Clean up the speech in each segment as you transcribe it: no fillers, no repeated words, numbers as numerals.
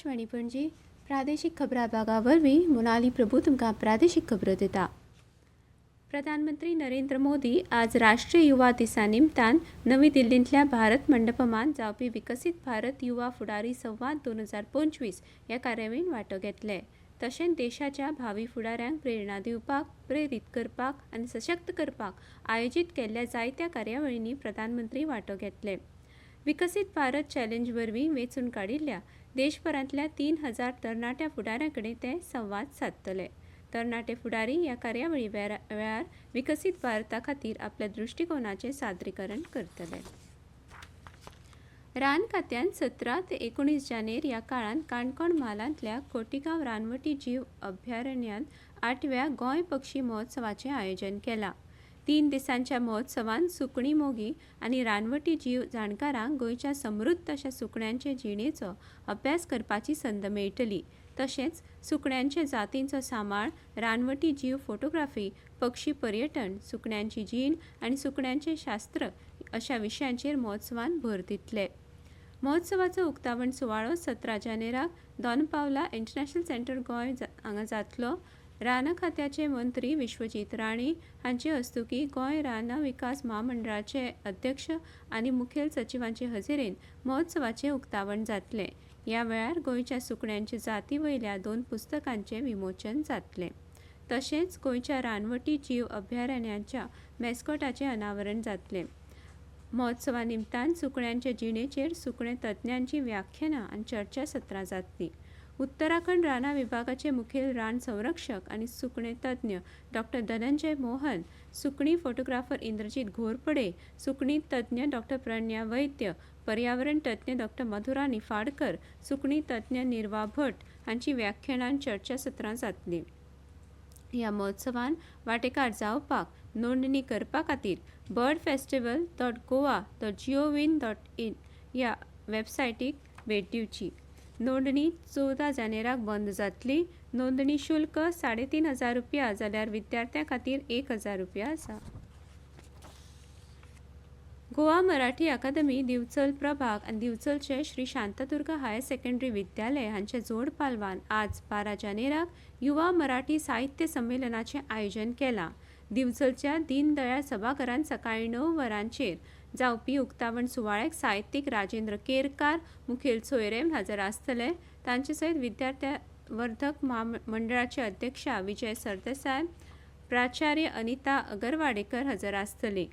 आकाशवाणी पणजी प्रादेशीक खबरां भागा वरवीं मोनाली प्रभू तुमकां प्रादेशीक खबरो दिता। प्रधानमंत्री नरेंद्र मोदी आज राष्ट्रीय युवा दिसा निमतान नवी दिल्लींतल्या भारत मंडपमान जावपी विकसीत भारत युवा फुडारी संवाद 2025 ह्या कार्यावळीन वांटो घेतले। तशेंच देशाच्या भावी फुडाऱ्यांक प्रेरणा दिवपाक, प्रेरीत करपाक आनी सशक्त करपाक आयोजीत केल्ल्या जायत्या कार्यावळींनी प्रधानमंत्री वांटो घेतले। विकसीत भारत चॅलेंज वरवीं वेंचून काडिल्ल्या देशभरांतल्या 3000 तरणाट्या फुडाऱ्यां कडेन ते संवाद सादतले। तरणाटे फुडारी ह्या कार्यावळी वेळार विकसीत भारता खातीर आपल्या दृश्टिकोनाचें सादरीकरण करतले। रान खात्यान 17 ते 19 जानेर ह्या काळान काणकोण म्हालांतल्या खोतीगांव रानवटी जीव अभयारण्यांत 8व्या गोंय पक्षी महोत्सवाचें आयोजन केलां। 3 दिसांच्या महोत्सवान सुकणीं मोगी आनी रानवटी जीव जाणकारांक गोंयच्या समृद्ध अशा सुकण्यांचे जिणेचो अभ्यास करपाची संद मेळटली। तशेंच सुकण्यांचे जातींचो सांबाळ, रानवटी जीव फोटोग्राफी, पक्षी पर्यटन, सुकण्यांची जीण आनी सुकण्यांचे शास्त्र अशा विशयांचेर महोत्सवान भर दितले। महोत्सवाचो उक्तावण सुवाळो 17 जानेराक दोनपावला इंटरनॅशनल सेंटर गोंय हांगा जातलो। रान खात्याचे मंत्री विश्वजीत राणे हांचे हस्तुकीं गोंय रान विकास महामंडळाचे अध्यक्ष आनी मुखेल सचिवांचे हजेरेन महोत्सवाचें उक्तावण जातलें। ह्या वेळार गोंयच्या सुकण्यांचे जाती वयल्या 2 पुस्तकांचें विमोचन जातलें। तशेंच गोंयच्या रानवटी जीव अभयारण्याच्या मॅस्कॉटाचें अनावरण जातलें। महोत्सवा निमतान सुकण्यांचे जिणेचेर सुकणे तज्ञांची व्याख्यानां आनी चर्चा सत्रां जातलीं। उत्तराखंड राना विभागाचे मुखेल रान संरक्षक आनी सुकणे तज्ञ डॉ धनंजय मोहन, सुकणी फोटोग्राफर इंद्रजीत घोरपडे, सुकणी तज्ञ डॉ प्रणया वैद्य, पर्यावरण तज्ञ डॉ मधुरा निफाडकर, सुकणी तज्ञ निर्वा भट हांची व्याख्यानां चर्चासत्रां जातलीं। ह्या महोत्सवान वांटेकार जावपाक नोंदणी करपा खातीर birdfestival.goa.gov.in ह्या वेबसायटीक भेट दिवची। नोंदणी 14 जानेराक बंद जातली। नोंदणी शुल्क ₹3500 जाल्यार विद्यार्थ्यां खातीर ₹1000 आसा। गोवा मराठी अकादमी दिवचल प्रभाग आनी दिवचलचे श्री शांतादुर्गा हायर सेकंडरी विद्यालय हांच्या जोड पालवान आज 12 जानेराक युवा मराठी साहित्य संमेलनाचें आयोजन केलां। दिवचलच्या दीनदयाळ सभाघरांत सकाळीं 9 वरांचेर जावपी उक्तावण सुवाळ्याक साहित्यीक राजेंद्र केरकार, मुखेल सोयरेम हाजीर आसतले। तांचे सयत विद्यार्थ्यवर्धक मंडळाचे अध्यक्षा विजय सरदेसाय, प्राचार्य अनिता अगरवाडेकर हाजीर आसतलीं।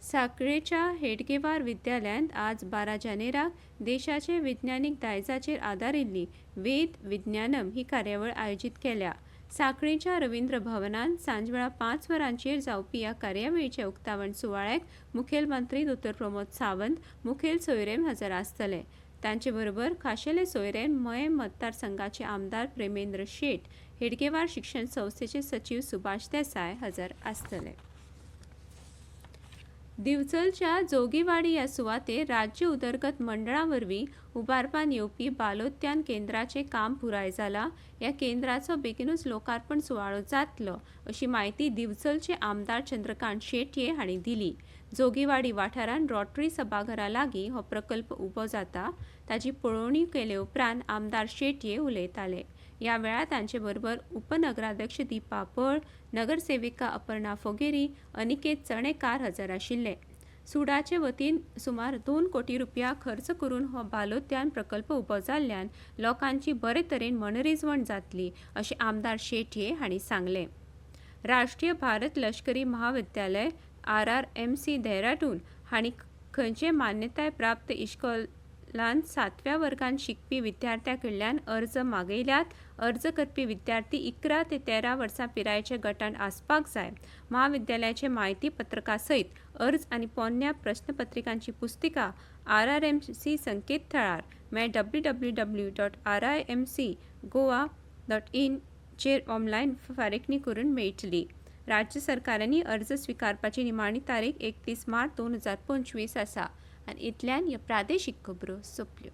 सांखळेच्या हेडगेवार विद्यालयांत आज 12 जानेराक देशाचे विज्ञानीक दायजाचेर आदारिल्ली वेद विज्ञानम ही कार्यावळ आयोजीत केल्या। सांखळेच्या रवींद्र भवनांत सांजवेळा 5 वरांचेर जावपी ह्या कार्यावळीचे उक्तावण सुवाळ्याक मुखेलमंत्री दोतोर प्रमोद सावंत, मुखेल सोयरेम हाजीर आसतले। तांचे बरोबर खाशेले सोयरेम मयें मतदारसंघाचे आमदार प्रेमेंद्र शेट, हेडगेवार शिक्षण संस्थेचे सचिव सुभाष देसाय हाजीर आसतले। दिवचलच्या जोगीवाडी ह्या सुवातेर राज्य उदरगत मंडळा वरवीं उबारपान येवपी बालोद्यान केंद्राचें काम पुराय जालां। ह्या केंद्राचो बेगीनूच लोकार्पण सुवाळो जातलो अशी माहिती दिवचलचे आमदार चंद्रकांत शेटये हांणी दिली। जोगीवाडी वाठारांत रोटरी सभाघरा लागीं हो प्रकल्प उबो जाता, ताची पळोवणी केले उपरांत आमदार शेटये उलयताले। ह्या वेळार तांचे बरोबर उपनगराध्यक्ष दिपा पळ, नगरसेविका अपर्णा फोगेरी, अनिकेत चणेकार हाजीर आशिल्ले। सुडाचे वतीन सुमार ₹2 कोटी खर्च करून हो बालोद्यान प्रकल्प उबो जाल्ल्यान लोकांची बरे तरेन मनरिजवण जातली अशें आमदार शेटये हांणी सांगलें। राष्ट्रीय भारत लश्करी महाविद्यालय RRMC देहरादून हांणी खंयचे मान्यताय प्राप्त इश्कोलांत 7व्या वर्गांत शिकपी विद्यार्थ्यां कडल्यान अर्ज मागयल्यात। अर्ज करपी विद्यार्थी 11 ते 13 वर्सां पिरायेच्या गटांत आसपाक जाय। महाविद्यालयाचे म्हायती पत्रका सयत अर्ज आनी पोन्न्या प्रस्नपत्रिकांची पुस्तिका RRMC संकेतथळार www.rimcgoa.in चेर ऑनलायन फारीकणी करून मेळटली। राज्य सरकारांनी अर्ज स्विकारपाची निमाणी तारीख 31 मार्च 2025 आसा। आनी इतल्यान ह्यो प्रादेशीक खबरो सोंपल्यो।